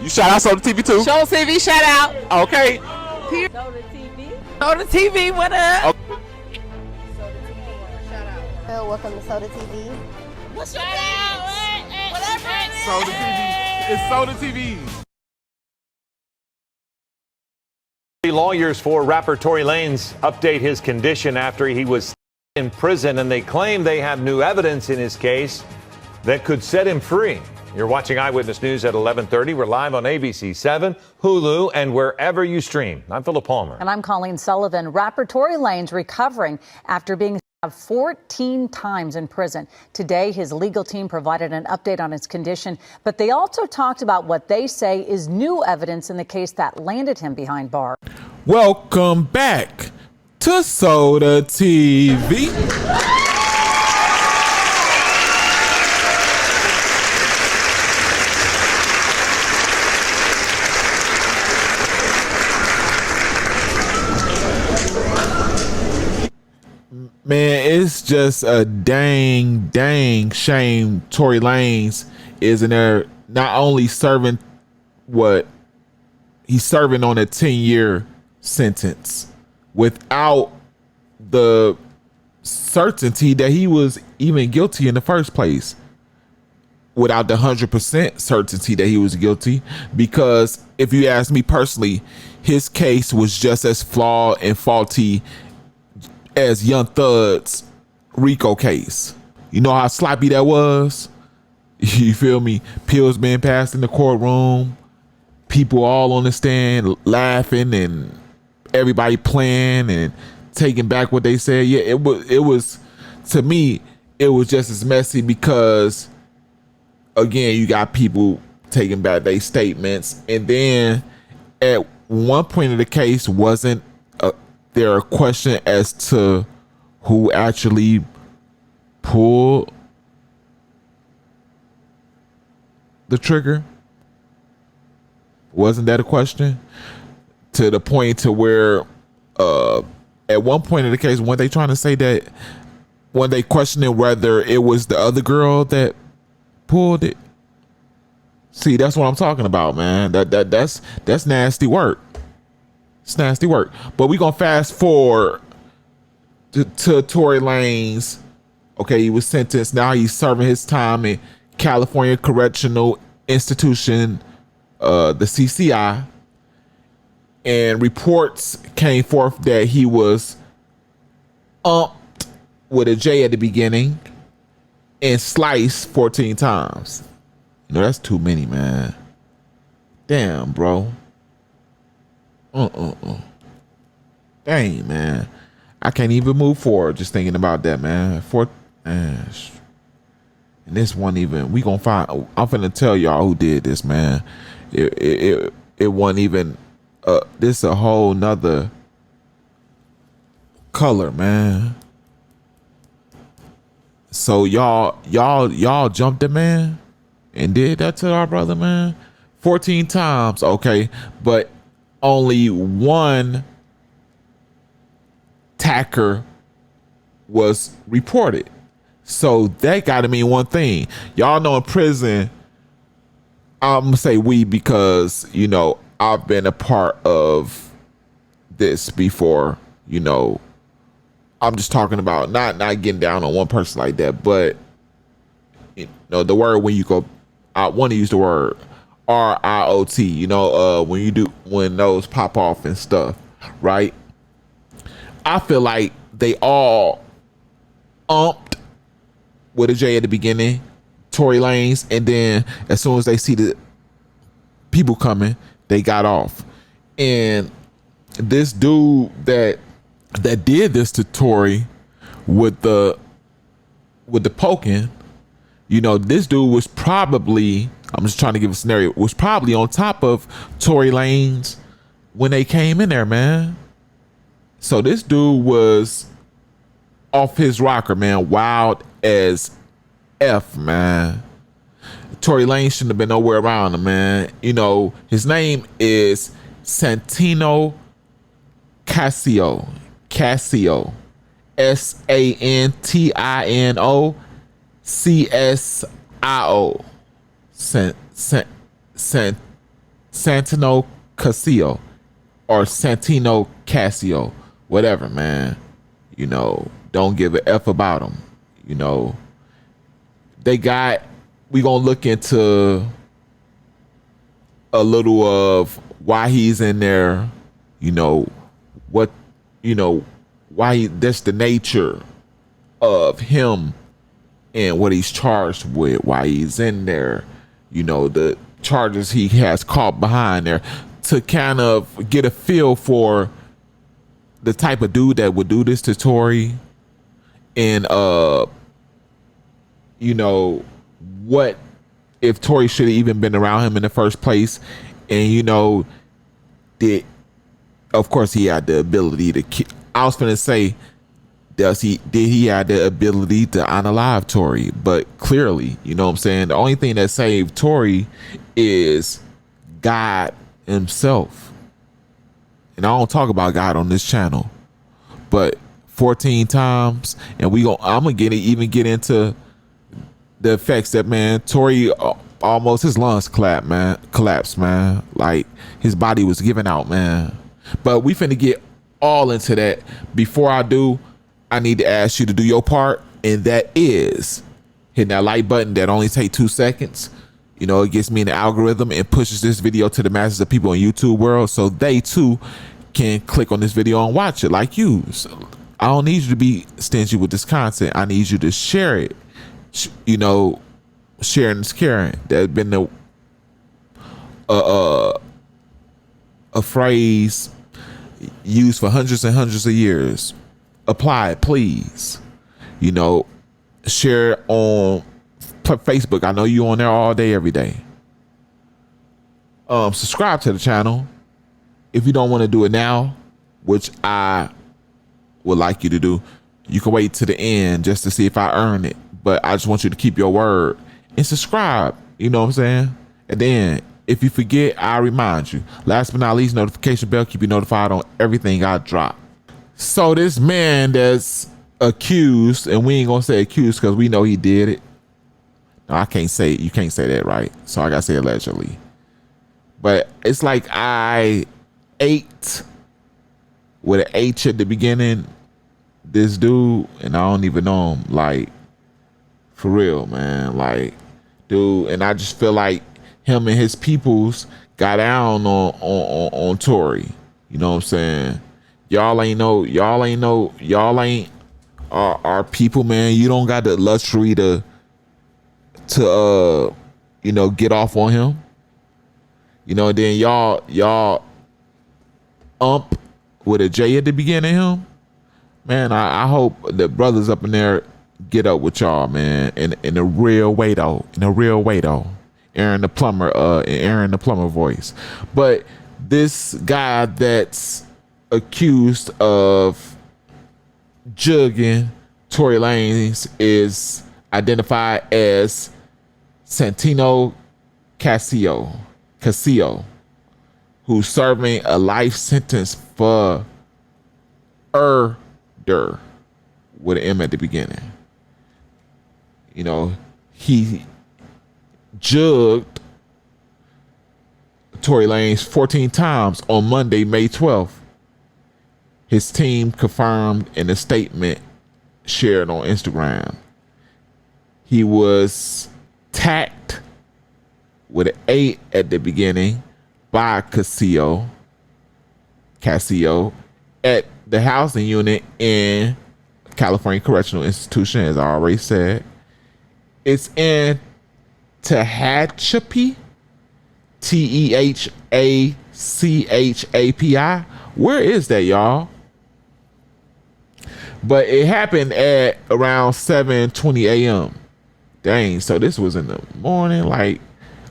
You shout out Soda TV too? Show TV shout out. Okay. Soda TV. Soda TV, what up? Okay. Soda TV, shout out. Welcome to Soda TV. What's your name? Whatever it is. Soda TV. It's Soda TV. Lawyers for rapper Tory Lanez update his condition after he was in prison, and they claim they have new evidence in his case that could set him free. You're watching Eyewitness News at 11:30. We're live on ABC 7, Hulu, and wherever you stream. I'm Philip Palmer. And I'm Colleen Sullivan. Rapper Tory Lanez recovering after being 14 times in prison. Today, his legal team provided an update on his condition, but they also talked about what they say is new evidence in the case that landed him behind bars. Welcome back to Soda TV. Man, it's just a dang shame Tory Lanez is in there not only serving what he's serving on a 10-year sentence without the certainty that he was even guilty in the first place, without the 100% certainty that he was guilty. Because if you ask me personally, his case was just as flawed and faulty as Young Thug's RICO case. You know how sloppy that was? You feel me? Pills being passed in the courtroom, people all on the stand laughing, and everybody playing and taking back what they said. Yeah, it was to me, it was just as messy because, again, you got people taking back their statements, and then at one point of the case, wasn't there a question as to who actually pulled the trigger? Wasn't that a question? To the point to where at one point in the case, when they trying to say that, when they questioning whether it was the other girl that pulled it. See, that's what I'm talking about, man. That's nasty work. It's nasty work. But we gonna fast forward to Tory Lanez. Okay, he was sentenced. Now he's serving his time in California Correctional Institution, the CCI. And reports came forth that he was umped with a J at the beginning and sliced 14 times. You know, that's too many, man. Damn, bro. Dang, man. I can't even move forward just thinking about that, man. And this one even, we gonna find, I'm finna tell y'all who did this, man. It wasn't even, this a whole nother color, man. So y'all jumped the man and did that to our brother, man. 14 times, okay, but only one tacker was reported. So that gotta mean one thing. Y'all know in prison, I'm gonna say we because, you know, I've been a part of this before. You know, I'm just talking about not getting down on one person like that, but you know, the word when you go, I want to use the word RIOT, you know, when those pop off and stuff, right? I feel like they all umped with a J at the beginning, Tory Lanez, and then as soon as they see the people coming, they got off. And this dude that did this to Tory with the poking, you know, this dude was probably, I'm just trying to give a scenario, was probably on top of Tory Lanez when they came in there, man. So this dude was off his rocker, man. Wild as F, man. Tory Lanez shouldn't have been nowhere around him, man. You know, his name is Santino Cascio. Santino Csio. Santino Casio or Santino Casio, whatever, man. You know, don't give a F about them. You know, we gonna look into a little of why he's in there, you know, that's the nature of him and what he's charged with, why he's in there, you know, the charges he has caught behind there, to kind of get a feel for the type of dude that would do this to Tory, and you know, what if Tory should have even been around him in the first place. And you know, of course he had the ability to I was gonna say, did he have the ability to unalive Tory? But clearly, you know what I'm saying, the only thing that saved Tory is God himself. And I don't talk about God on this channel, but 14 times, and I'm gonna get into the effects that, man, Tory almost his lungs collapsed, man. Like his body was giving out, man. But we finna get all into that. Before I do, I need to ask you to do your part, and that is hitting that like button that only take 2 seconds. You know, it gets me in the algorithm and pushes this video to the masses of people in YouTube world, so they too can click on this video and watch it like you. So I don't need you to be stingy with this content. I need you to share it. You know, sharing is caring. There's been a phrase used for hundreds and hundreds of years. Apply it, please. You know, share on Facebook. I know you on there all day, every day. Subscribe to the channel. If you don't want to do it now, which I would like you to do, you can wait to the end just to see if I earn it. But I just want you to keep your word and subscribe. You know what I'm saying? And then if you forget, I remind you. Last but not least, notification bell, keep you notified on everything I drop. So this man that's accused, and we ain't gonna say accused because we know he did it. No, I can't say it. You can't say that, right? So I gotta say allegedly. But it's like I ate with an H at the beginning, this dude, and I don't even know him. Like, for real, man. Like, dude, and I just feel like him and his peoples got down on Tory. You know what I'm saying? Y'all ain't our people, man. You don't got the luxury to you know, get off on him. You know, and then y'all with a J at the beginning of him. Man, I hope the brothers up in there get up with y'all, man, in a real way though. Aaron the plumber voice. But this guy that's accused of jugging Tory Lanez is identified as Santino Casio, who's serving a life sentence for murder with an M at the beginning. You know, he jugged Tory Lanez 14 times on Monday, May 12th. His team confirmed in a statement shared on Instagram. He was tacked with an A at the beginning by Casio at the housing unit in California Correctional Institution, as I already said. It's in Tehachapi, Tehachapi. Where is that, y'all? But it happened at around 7:20 a.m. Dang, so this was in the morning. Like,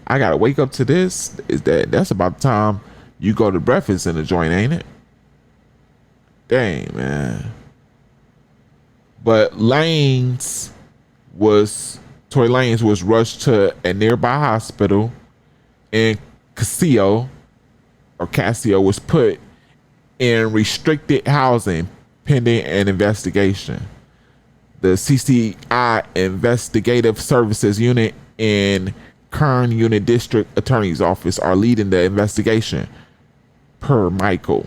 I gotta wake up to this. That's about the time you go to breakfast in the joint, ain't it? Dang, man. But Tory Lanez was rushed to a nearby hospital, and Casio was put in restricted housing pending an investigation. The CCI Investigative Services Unit in Kern Unit District Attorney's Office are leading the investigation. Per Michael,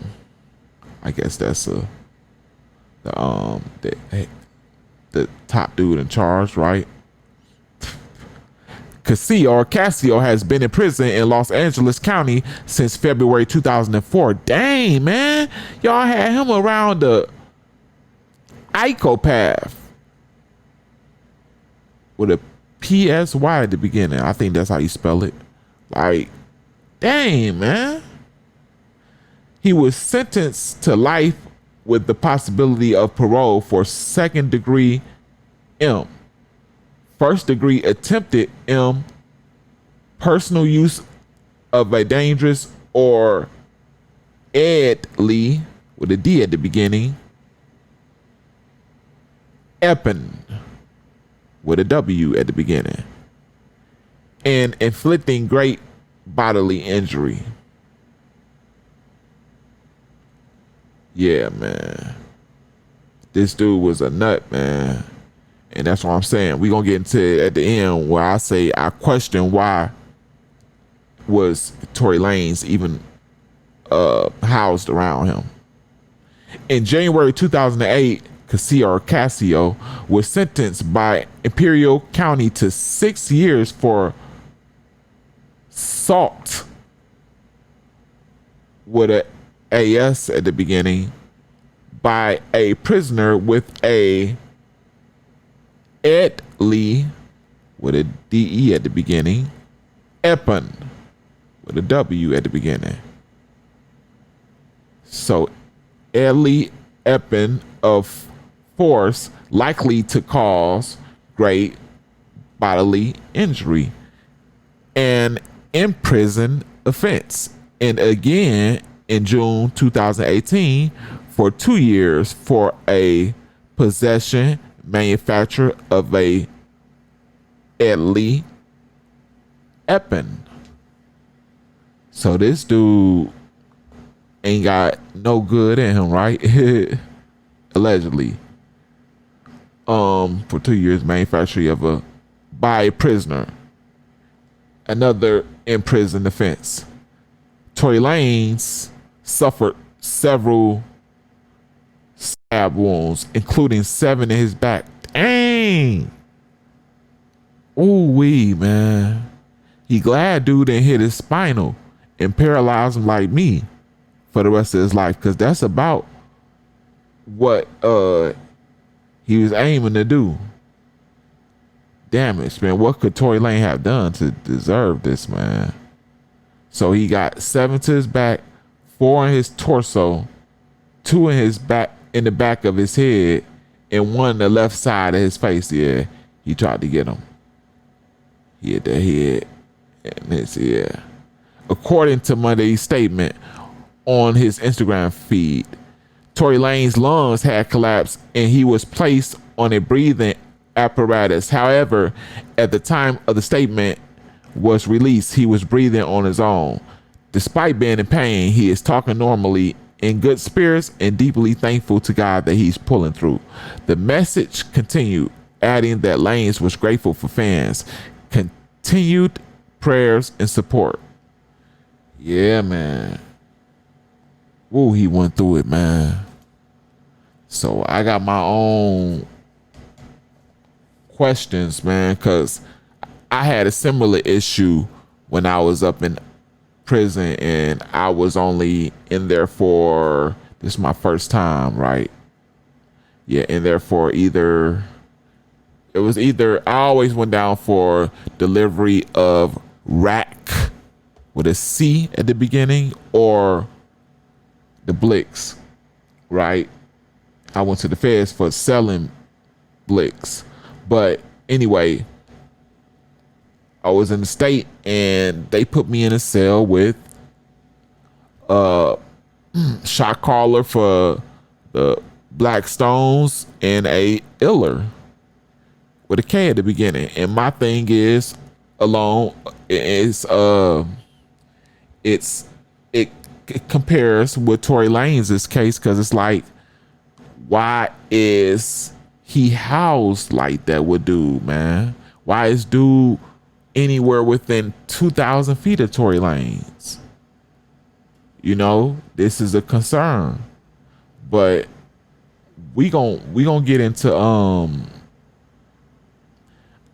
I guess that's the top dude in charge, right? Casio has been in prison in Los Angeles County since February 2004. Dang, man, y'all had him around the Icopath with a PSY at the beginning. I think that's how you spell it. Like, dang, man. He was sentenced to life with the possibility of parole for second degree M, first degree attempted M, personal use of a dangerous or deadly with a D at the beginning, weapon with a W at the beginning, and inflicting great bodily injury. Yeah, man. This dude was a nut, man. And that's what I'm saying. We're going to get into it at the end where I say I question why was Tory Lanez even housed around him. In January 2008, Casio was sentenced by Imperial County to 6 years for assault with a AS at the beginning by a prisoner with a deadly with a DE at the beginning, weapon with a W at the beginning. So deadly weapon of force likely to cause great bodily injury, and imprisoned offense. And again, in June 2018 for 2 years for a possession, manufacture of a deadly weapon. So this dude ain't got no good in him, right? Allegedly. For 2 years, manufacturing of a by a prisoner. Another imprisoned offense. Tory Lanez suffered several stab wounds, including 7 in his back. Dang. Ooh wee, man. He glad dude didn't hit his spinal and paralyze him like me for the rest of his life, because that's about what he was aiming to do. Damage, man. What could Tory Lanez have done to deserve this, man? So he got 7 to his back, 4 in his torso, 2 in his back, in the back of his head, and 1 in the left side of his face. Yeah, he tried to get him. He hit the head and his ear. According to Monday's statement on his Instagram feed, Tory Lanez's lungs had collapsed and he was placed on a breathing apparatus. However, at the time of the statement was released, he was breathing on his own. Despite being in pain, he is talking normally, in good spirits, and deeply thankful to God that he's pulling through. The message continued, adding that Lanez was grateful for fans' continued prayers and support. Yeah, man. Woo, he went through it, man. So I got my own questions, man, because I had a similar issue when I was up in prison, and I was only in there for, this is my first time, right? Yeah, in there for I always went down for delivery of rack with a C at the beginning, or the Blicks, right? I went to the feds for selling Blicks. But anyway, I was in the state and they put me in a cell with shot caller for the Black Stones and a LLER with a K at the beginning. And my thing is it compares with Tory Lanez's case, because it's like, why is he housed like that with dude, man? Why is dude anywhere within 2,000 feet of Tory Lanez. You know, this is a concern. But we gon' get into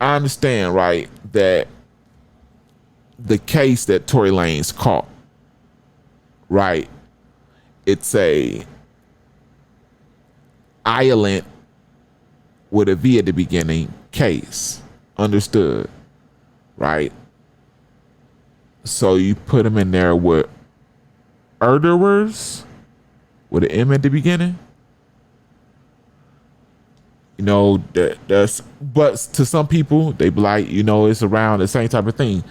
I understand, right, that the case that Tory Lanez caught, right, it's a violent with a V at the beginning case. Understood, right? So you put him in there with murderers with an M at the beginning. You know, that's, but to some people, they be like, you know, it's around the same type of thing.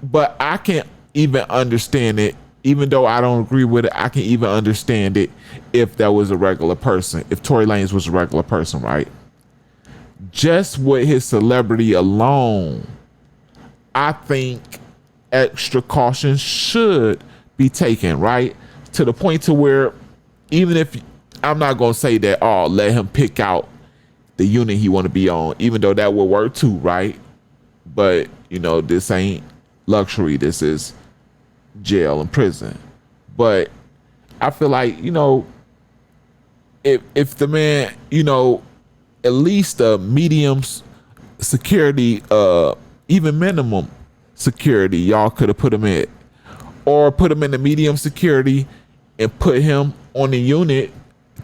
But I can't even understand it, even though I don't agree with it, I can even understand it if that was a regular person, if Tory Lanez was a regular person, right? Just with his celebrity alone, I think extra caution should be taken, right? To the point to where, even if, I'm not going to say that, oh, let him pick out the unit he want to be on, even though that will work too, right? But, you know, this ain't luxury. This is jail and prison. But I feel like, you know, if the man, you know, at least a medium security, even minimum security, y'all could have put him in, or put him in the medium security and put him on the unit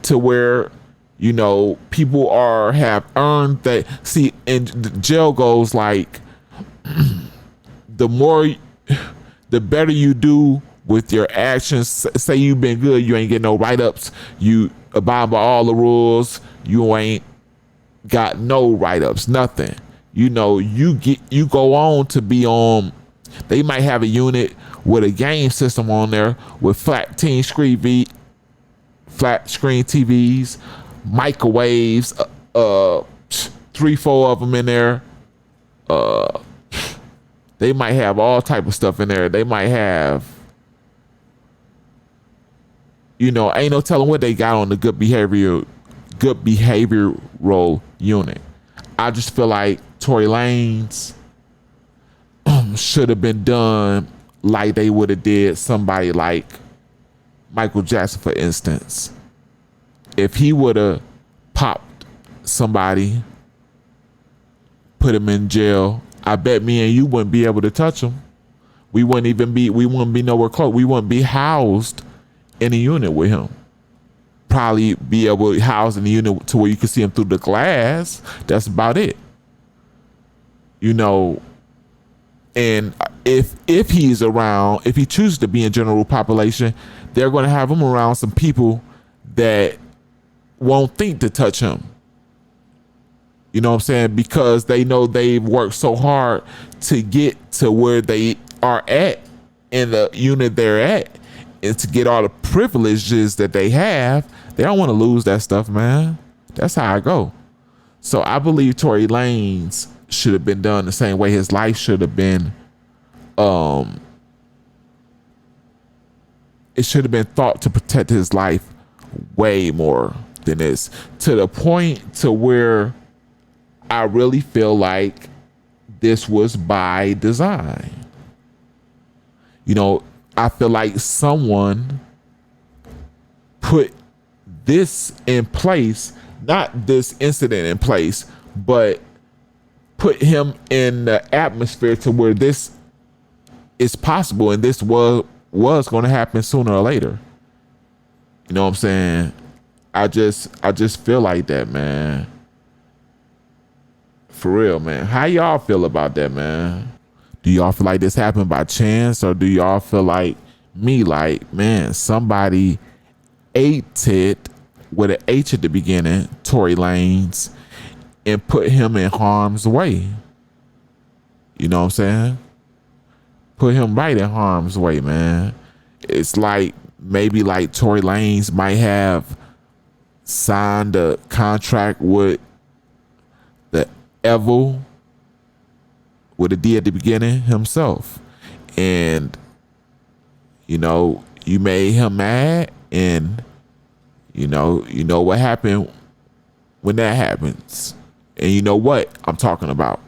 to where, you know, people have earned that. See, and the jail goes like, the better you do with your actions. Say you've been good, you ain't getting no write-ups, you abide by all the rules, you ain't got no write-ups, nothing. You know, you go on to be on, they might have a unit with a game system on there with flat screen TVs, microwaves, 3-4 of them in there. They might have all type of stuff in there. They might have, you know, ain't no telling what they got on the good behavioral unit. I just feel like Tory Lanez should have been done like they would have did somebody like Michael Jackson, for instance. If he would have popped somebody, put him in jail, I bet me and you wouldn't be able to touch him. We wouldn't be nowhere close. We wouldn't be housed in a unit with him. Probably be able to house in the unit to where you can see him through the glass. That's about it. You know, and if he's around, if he chooses to be in general population, they're going to have him around some people that won't think to touch him. You know what I'm saying? Because they know they've worked so hard to get to where they are at in the unit they're at, and to get all the privileges that they have. They don't want to lose that stuff, man. That's how I go. So I believe Tory Lanez should have been done the same way. His life should have been, it should have been thought to protect his life way more than this, to the point to where I really feel like this was by design. You know, I feel like someone put this in place, not this incident in place, but put him in the atmosphere to where this is possible, and this was going to happen sooner or later. You know what I'm saying? I just feel like that, man. For real, man. How y'all feel about that, man? Do y'all feel like this happened by chance, or do y'all feel like me, like, man, somebody ate it with an H at the beginning, Tory Lanez, and put him in harm's way? You know what I'm saying? Put him right in harm's way, man. It's like, maybe like Tory Lanez might have signed a contract with the Evil with a D at the beginning himself, and you know, you made him mad, and you know what happened when that happens, and you know what I'm talking about.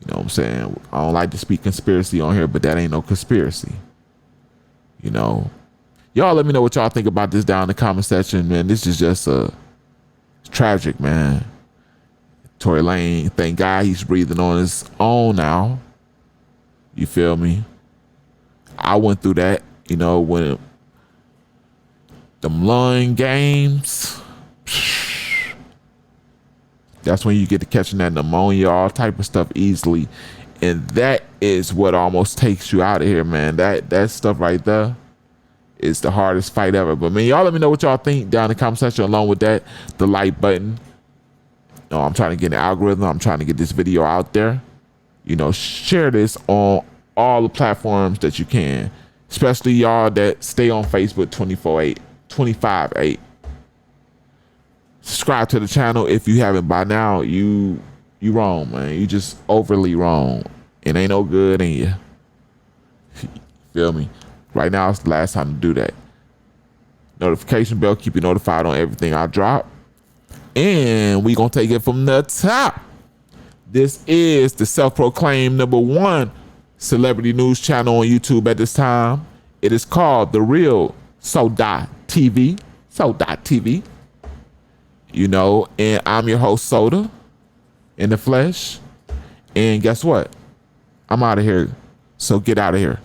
You know what I'm saying? I don't like to speak conspiracy on here, but that ain't no conspiracy. You know, y'all let me know what y'all think about this down in the comment section, man. This is just it's tragic, man. Tory Lanez, thank God he's breathing on his own now. You feel me? I went through that, you know, when them lung games. That's when you get to catching that pneumonia, all type of stuff easily. And that is what almost takes you out of here, man. That stuff right there is the hardest fight ever. But man, y'all let me know what y'all think down in the comment section. Along with that, the like button. You know, I'm trying to get an algorithm. I'm trying to get this video out there. You know, share this on all the platforms that you can. Especially y'all that stay on Facebook 25/8. Subscribe to the channel if you haven't by now. You wrong, man. You just overly wrong. It ain't no good in you. Feel me? Right now, it's the last time to do that. Notification bell, keep you notified on everything I drop. And we gonna take it from the top. This is the self-proclaimed #1 celebrity news channel on YouTube at this time. It is called The Real So.TV. So.TV. You know, and I'm your host, Soda, in the flesh. And guess what? I'm out of here. So get out of here.